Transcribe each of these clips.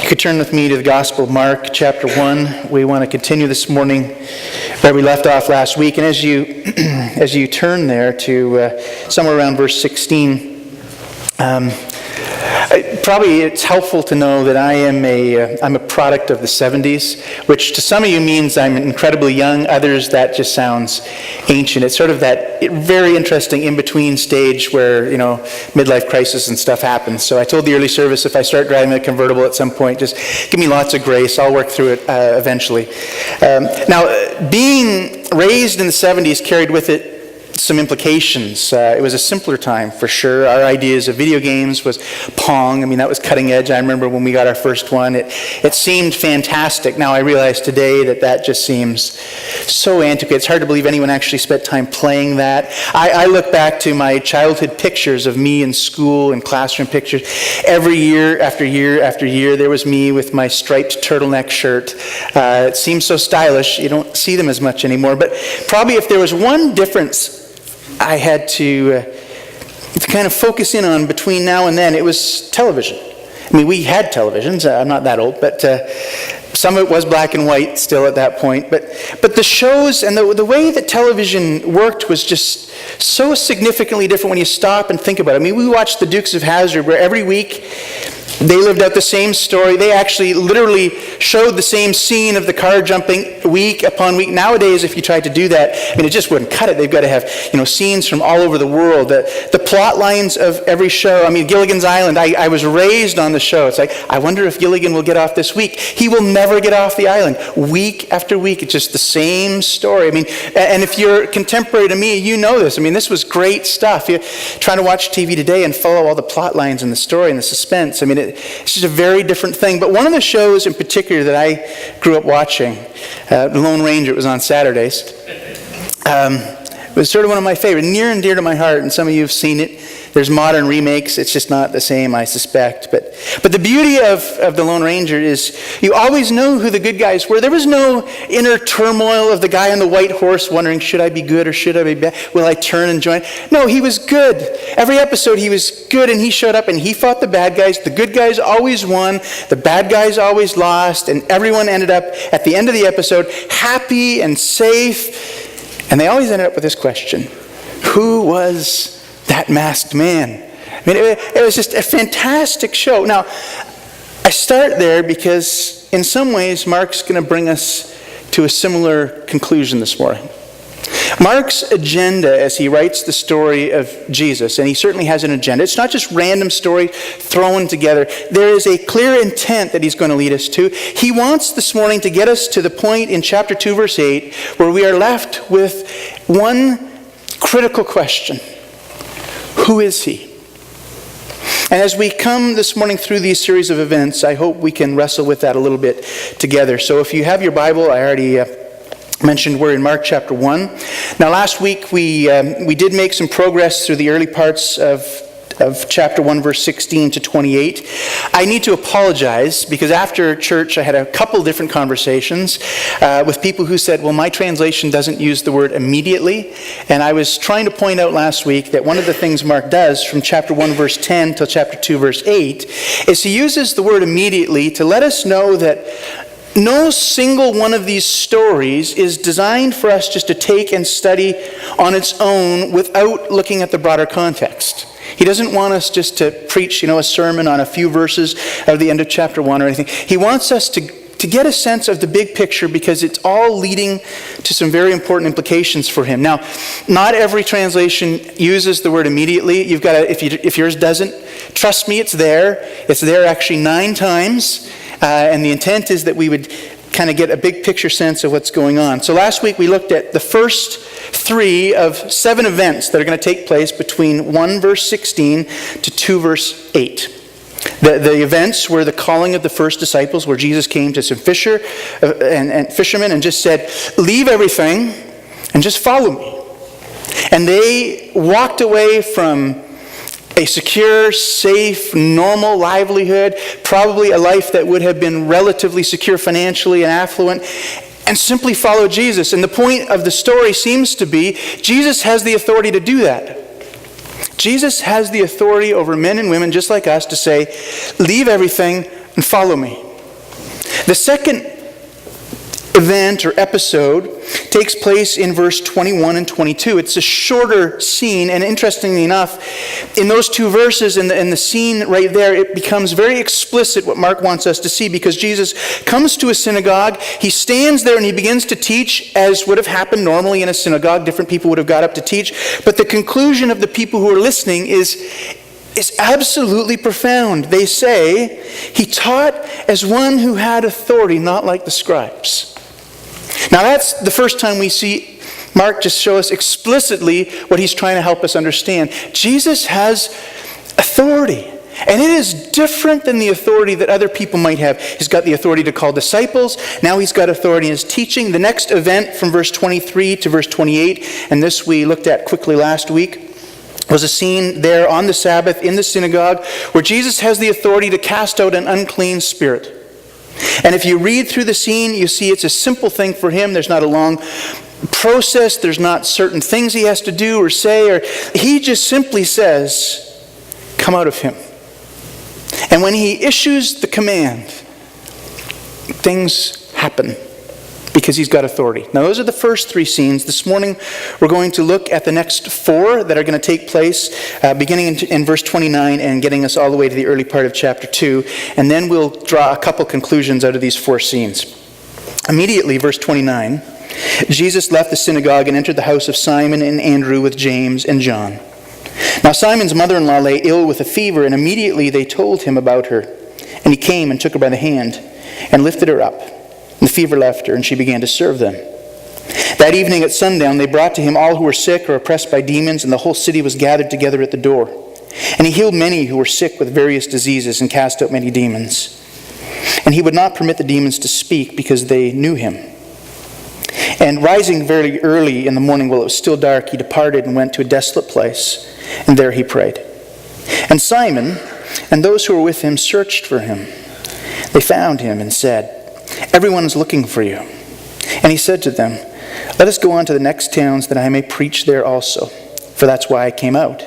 You could turn with me to the Gospel of Mark, chapter 1. We want to continue this morning where we left off last week. And as you turn there to somewhere around verse 16, probably it's helpful to know that I'm a product of the 70s, which to some of you means I'm incredibly young. Others, that just sounds ancient. It's sort of that very interesting in-between stage where, midlife crisis and stuff happens. So I told the early service, if I start driving a convertible at some point, just give me lots of grace. I'll work through it eventually. Now, being raised in the 70s carried with it some implications. It was a simpler time for sure. Our ideas of video games was Pong. That was cutting edge. I remember when we got our first one. It seemed fantastic. Now I realize today that just seems so antiquated. It's hard to believe anyone actually spent time playing that. I look back to my childhood pictures of me in school and classroom pictures. Every year after year after year, there was me with my striped turtleneck shirt. It seems so stylish. You don't see them as much anymore. But probably if there was one difference I had to kind of focus in on between now and then, it was television. We had televisions. I'm not that old, but some of it was black and white still at that point. But the shows and the way that television worked was just so significantly different when you stop and think about it. We watched the Dukes of Hazzard, where every week they lived out the same story. They actually literally showed the same scene of the car jumping week upon week. Nowadays, if you tried to do that, it just wouldn't cut it. They've got to have scenes from all over the world. The plot lines of every show. Gilligan's Island. I was raised on the show. It's like, I wonder if Gilligan will get off this week. He will never get off the island. Week after week, it's just the same story. And if you're contemporary to me, you know this. This was great stuff. You're trying to watch TV today and follow all the plot lines and the story and the suspense. It's just a very different thing. But one of the shows in particular that I grew up watching, The Lone Ranger, it was on Saturdays, it was sort of one of my favorites, near and dear to my heart, and some of you have seen it. There's modern remakes. It's just not the same, I suspect. But the beauty of The Lone Ranger is you always know who the good guys were. There was no inner turmoil of the guy on the white horse wondering, should I be good or should I be bad? Will I turn and join? No, he was good. Every episode he was good, and he showed up and he fought the bad guys. The good guys always won. The bad guys always lost. And everyone ended up, at the end of the episode, happy and safe. And they always ended up with this question: who was that masked man? It was just a fantastic show. Now, I start there because in some ways Mark's going to bring us to a similar conclusion this morning. Mark's agenda as he writes the story of Jesus, and he certainly has an agenda. It's not just random story thrown together. There is a clear intent that he's going to lead us to. He wants this morning to get us to the point in chapter 2, verse 8, where we are left with one critical question: who is he? And as we come this morning through these series of events, I hope we can wrestle with that a little bit together. So if you have your Bible, I already mentioned we're in Mark chapter 1. Now last week we did make some progress through the early parts of chapter 1, verse 16 to 28. I need to apologize because after church I had a couple different conversations with people who said, well, my translation doesn't use the word immediately. And I was trying to point out last week that one of the things Mark does from chapter 1, verse 10 till chapter 2, verse 8 is he uses the word immediately to let us know that no single one of these stories is designed for us just to take and study on its own without looking at the broader context. He doesn't want us just to preach, a sermon on a few verses of the end of chapter 1 or anything. He wants us to get a sense of the big picture because it's all leading to some very important implications for him. Now, not every translation uses the word immediately. You've got to, if yours doesn't, trust me, it's there. It's there actually 9 times. And the intent is that we would kind of get a big picture sense of what's going on. So last week we looked at the first 3 of 7 events that are going to take place between 1 verse 16 to 2 verse 8. The events were the calling of the first disciples, where Jesus came to some fishermen and just said, leave everything and just follow me. And they walked away from a secure, safe, normal livelihood, probably a life that would have been relatively secure financially and affluent, and simply follow Jesus. And the point of the story seems to be Jesus has the authority to do that. Jesus has the authority over men and women just like us to say, leave everything and follow me. The second event or episode takes place in verse 21 and 22. It's a shorter scene, and interestingly enough, in those two verses, in the scene right there, it becomes very explicit what Mark wants us to see, because Jesus comes to a synagogue, he stands there and he begins to teach as would have happened normally in a synagogue. Different people would have got up to teach, but the conclusion of the people who are listening is absolutely profound. They say, he taught as one who had authority, not like the scribes. Now that's the first time we see Mark just show us explicitly what he's trying to help us understand. Jesus has authority, and it is different than the authority that other people might have. He's got the authority to call disciples. Now he's got authority in his teaching. The next event from verse 23 to verse 28, and this we looked at quickly last week, was a scene there on the Sabbath in the synagogue where Jesus has the authority to cast out an unclean spirit. And if you read through the scene, you see it's a simple thing for him. There's not a long process. There's not certain things he has to do or say. Or he just simply says, come out of him. And when he issues the command, things happen because he's got authority. Now those are the first three scenes. This morning we're going to look at the next four that are going to take place beginning in verse 29 and getting us all the way to the early part of chapter 2. And then we'll draw a couple conclusions out of these four scenes. Immediately, verse 29, Jesus left the synagogue and entered the house of Simon and Andrew with James and John. Now Simon's mother-in-law lay ill with a fever, and immediately they told him about her. And he came and took her by the hand and lifted her up. And the fever left her, and she began to serve them. That evening at sundown, they brought to him all who were sick or oppressed by demons, and the whole city was gathered together at the door. And he healed many who were sick with various diseases and cast out many demons. And he would not permit the demons to speak because they knew him. And rising very early in the morning while it was still dark, he departed and went to a desolate place, and there he prayed. And Simon and those who were with him searched for him. They found him and said, everyone is looking for you. And he said to them, let us go on to the next towns that I may preach there also, for that's why I came out.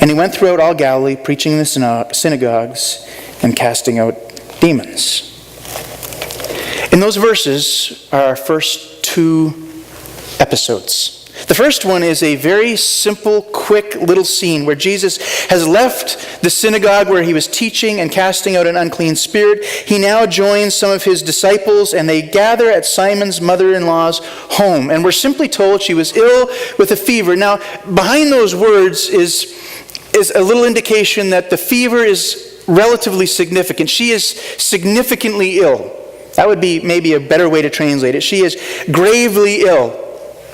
And he went throughout all Galilee, preaching in the synagogues and casting out demons. In those verses are our first two episodes. The first one is a very simple, quick little scene where Jesus has left the synagogue where he was teaching and casting out an unclean spirit. He now joins some of his disciples, and they gather at Simon's mother-in-law's home. And we're simply told she was ill with a fever. Now, behind those words is a little indication that the fever is relatively significant. She is significantly ill. That would be maybe a better way to translate it. She is gravely ill.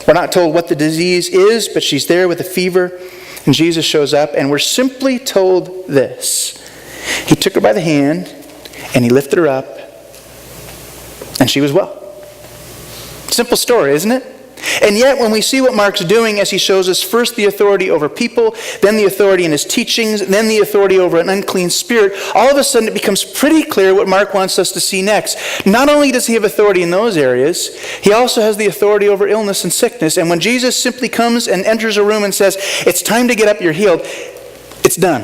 We're not told what the disease is, but she's there with a fever, and Jesus shows up, and we're simply told this. He took her by the hand, and he lifted her up, and she was well. Simple story, isn't it? And yet, when we see what Mark's doing as he shows us first the authority over people, then the authority in his teachings, then the authority over an unclean spirit, all of a sudden it becomes pretty clear what Mark wants us to see next. Not only does he have authority in those areas, he also has the authority over illness and sickness. And when Jesus simply comes and enters a room and says, it's time to get up, you're healed, it's done.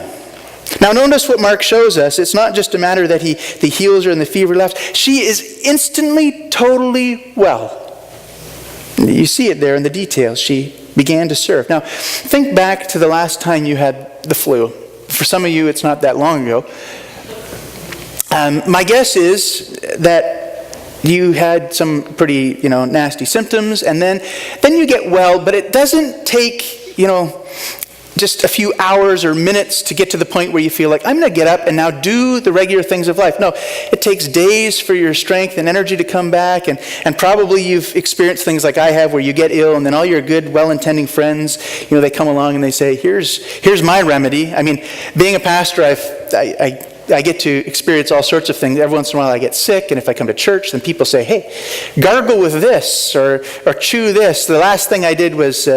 Now notice what Mark shows us. It's not just a matter that he heals her and the fever left. She is instantly, totally well. You see it there in the details. She began to serve. Now, think back to the last time you had the flu. For some of you, it's not that long ago. My guess is that you had some pretty, nasty symptoms, and then you get well, but it doesn't take, just a few hours or minutes to get to the point where you feel like, I'm going to get up and now do the regular things of life. No, it takes days for your strength and energy to come back, and probably you've experienced things like I have where you get ill and then all your good, well-intending friends, they come along and they say, here's my remedy. I mean, being a pastor, I get to experience all sorts of things. Every once in a while I get sick, and if I come to church, then people say, hey, gargle with this or chew this. The last thing I did was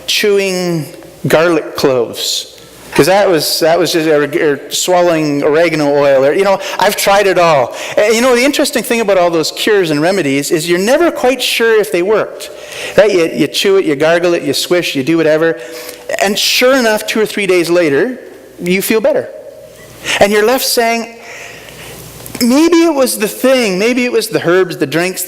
chewing garlic cloves, because that was just or swallowing oregano oil. I've tried it all. The interesting thing about all those cures and remedies is you're never quite sure if they worked. Right? You chew it, you gargle it, you swish, you do whatever, and sure enough, 2 or 3 days later, you feel better, and you're left saying, Maybe it was the thing. Maybe it was the herbs, the drinks,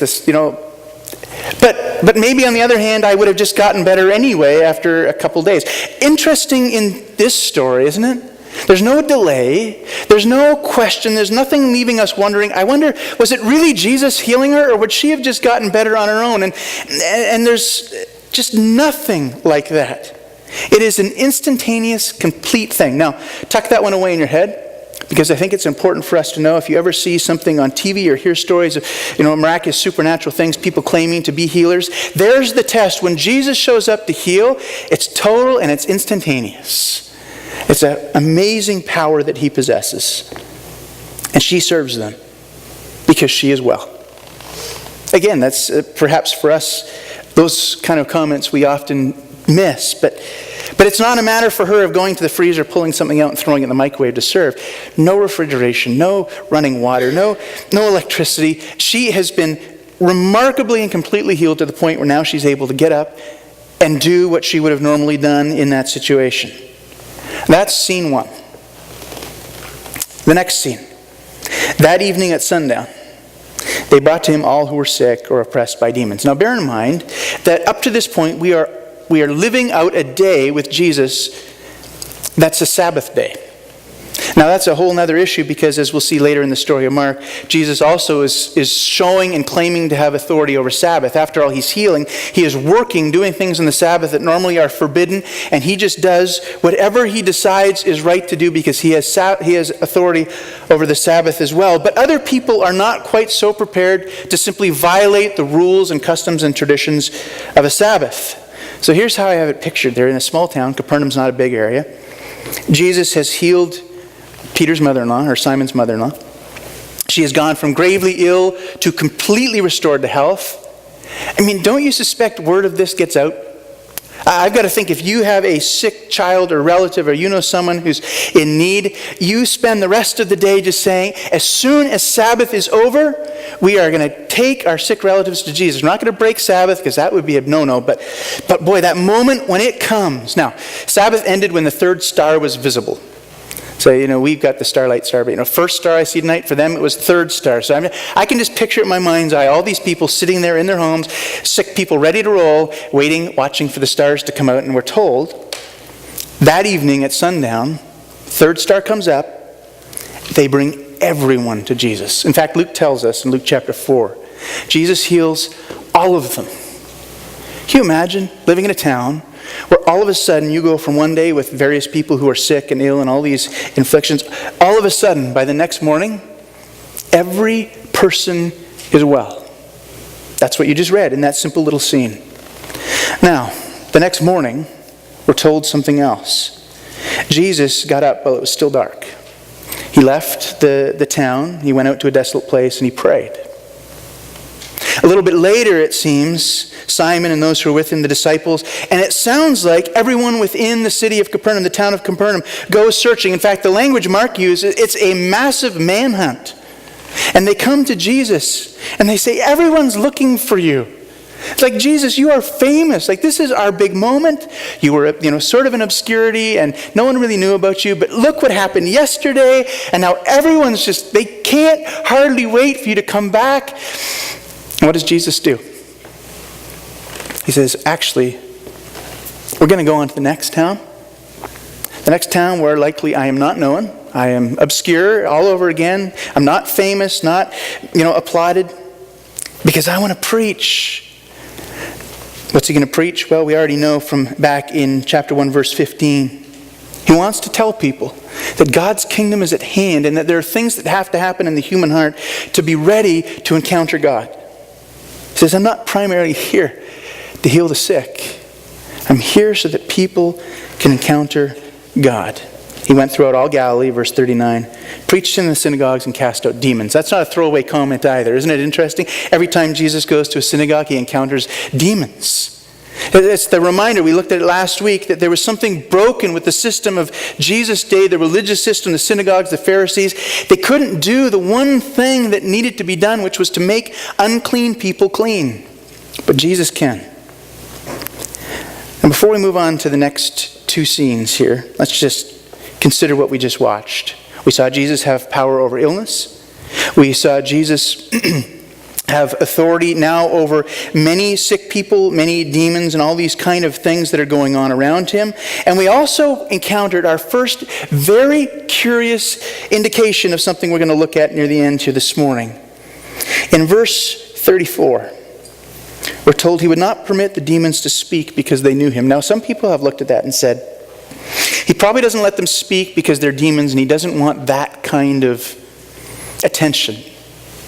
But maybe on the other hand, I would have just gotten better anyway after a couple days. Interesting in this story, isn't it? There's no delay. There's no question. There's nothing leaving us wondering. I wonder, was it really Jesus healing her, or would she have just gotten better on her own? And there's just nothing like that. It is an instantaneous, complete thing. Now, tuck that one away in your head, because I think it's important for us to know if you ever see something on TV or hear stories of, miraculous supernatural things, people claiming to be healers, there's the test. When Jesus shows up to heal, it's total and it's instantaneous. It's an amazing power that he possesses. And she serves them because she is well. Again, that's perhaps for us, those kind of comments we often miss, but it's not a matter for her of going to the freezer, pulling something out and throwing it in the microwave to serve. No refrigeration, no running water, no electricity. She has been remarkably and completely healed to the point where now she's able to get up and do what she would have normally done in that situation. That's scene one. The next scene. That evening at sundown, they brought to him all who were sick or oppressed by demons. Now bear in mind that up to this point we are living out a day with Jesus that's a Sabbath day. Now that's a whole other issue, because as we'll see later in the story of Mark, Jesus also is showing and claiming to have authority over Sabbath. After all, he's healing. He is working, doing things on the Sabbath that normally are forbidden, and he just does whatever he decides is right to do because he has authority over the Sabbath as well. But other people are not quite so prepared to simply violate the rules and customs and traditions of a Sabbath. So here's how I have it pictured. They're in a small town. Capernaum's not a big area. Jesus has healed Peter's mother-in-law, or Simon's mother-in-law. She has gone from gravely ill to completely restored to health. I mean, don't you suspect word of this gets out? I've got to think, if you have a sick child or relative, or you know someone who's in need, you spend the rest of the day just saying, as soon as Sabbath is over, we are going to take our sick relatives to Jesus. We're not going to break Sabbath, because that would be a no-no. But boy, that moment when it comes. Now, Sabbath ended when the third star was visible. So, we've got the starlight star, but, first star I see tonight, for them it was third star. So I can just picture it in my mind's eye, all these people sitting there in their homes, sick people ready to roll, waiting, watching for the stars to come out. And we're told that evening at sundown, third star comes up, they bring everyone to Jesus. In fact, Luke tells us in Luke chapter 4, Jesus heals all of them. Can you imagine living in a town where all of a sudden you go from one day with various people who are sick and ill and all these inflictions, all of a sudden by the next morning, every person is well. That's what you just read in that simple little scene. Now, the next morning, we're told something else. Jesus got up while it was still dark. He left the town, he went out to a desolate place, and he prayed. A little bit later, it seems, Simon and those who were with him, the disciples, and it sounds like everyone within the city of Capernaum, the town of Capernaum, goes searching. In fact, the language Mark uses, it's a massive manhunt. And they come to Jesus, and they say, everyone's looking for you. It's like, Jesus, you are famous. Like, this is our big moment. You were, sort of in obscurity, and no one really knew about you. But look what happened yesterday, and now everyone's they can't hardly wait for you to come back. And what does Jesus do? He says, actually, we're going to go on to the next town. The next town where likely I am not known. I am obscure all over again. I'm not famous, not, applauded. Because I want to preach. What's he going to preach? Well, we already know from back in chapter 1, verse 15. He wants to tell people that God's kingdom is at hand and that there are things that have to happen in the human heart to be ready to encounter God. He says, I'm not primarily here to heal the sick. I'm here so that people can encounter God. He went throughout all Galilee, verse 39, preached in the synagogues and cast out demons. That's not a throwaway comment either. Isn't it interesting? Every time Jesus goes to a synagogue, he encounters demons. It's the reminder, we looked at it last week, that there was something broken with the system of Jesus' day, the religious system, the synagogues, the Pharisees. They couldn't do the one thing that needed to be done, which was to make unclean people clean. But Jesus can. And before we move on to the next two scenes here, let's just consider what we just watched. We saw Jesus have power over illness. We saw Jesus have authority now over many sick people, many demons, and all these kind of things that are going on around him. And we also encountered our first very curious indication of something we're going to look at near the end here this morning. In verse 34, we're told he would not permit the demons to speak because they knew him. Now, some people have looked at that and said, he probably doesn't let them speak because they're demons and he doesn't want that kind of attention.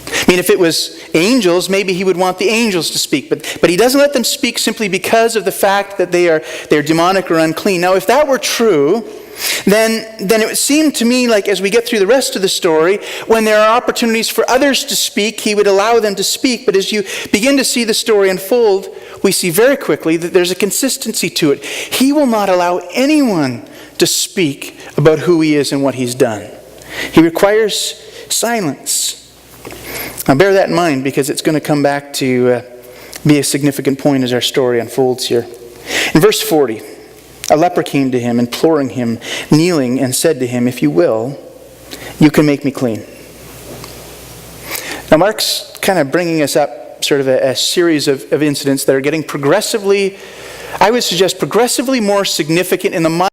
I mean, if it was angels, maybe he would want the angels to speak, but he doesn't let them speak simply because of the fact that they're demonic or unclean. Now, if that were true, then it would seem to me like as we get through the rest of the story, when there are opportunities for others to speak, he would allow them to speak. But as you begin to see the story unfold, we see very quickly that there's a consistency to it. He will not allow anyone to speak about who he is and what he's done. He requires silence. Now bear that in mind because it's going to come back to be a significant point as our story unfolds here. In verse 40, a leper came to him, imploring him, kneeling, and said to him, "If you will, you can make me clean." Now Mark's kind of bringing us up sort of a series of incidents that are getting progressively, I would suggest progressively more significant in the mind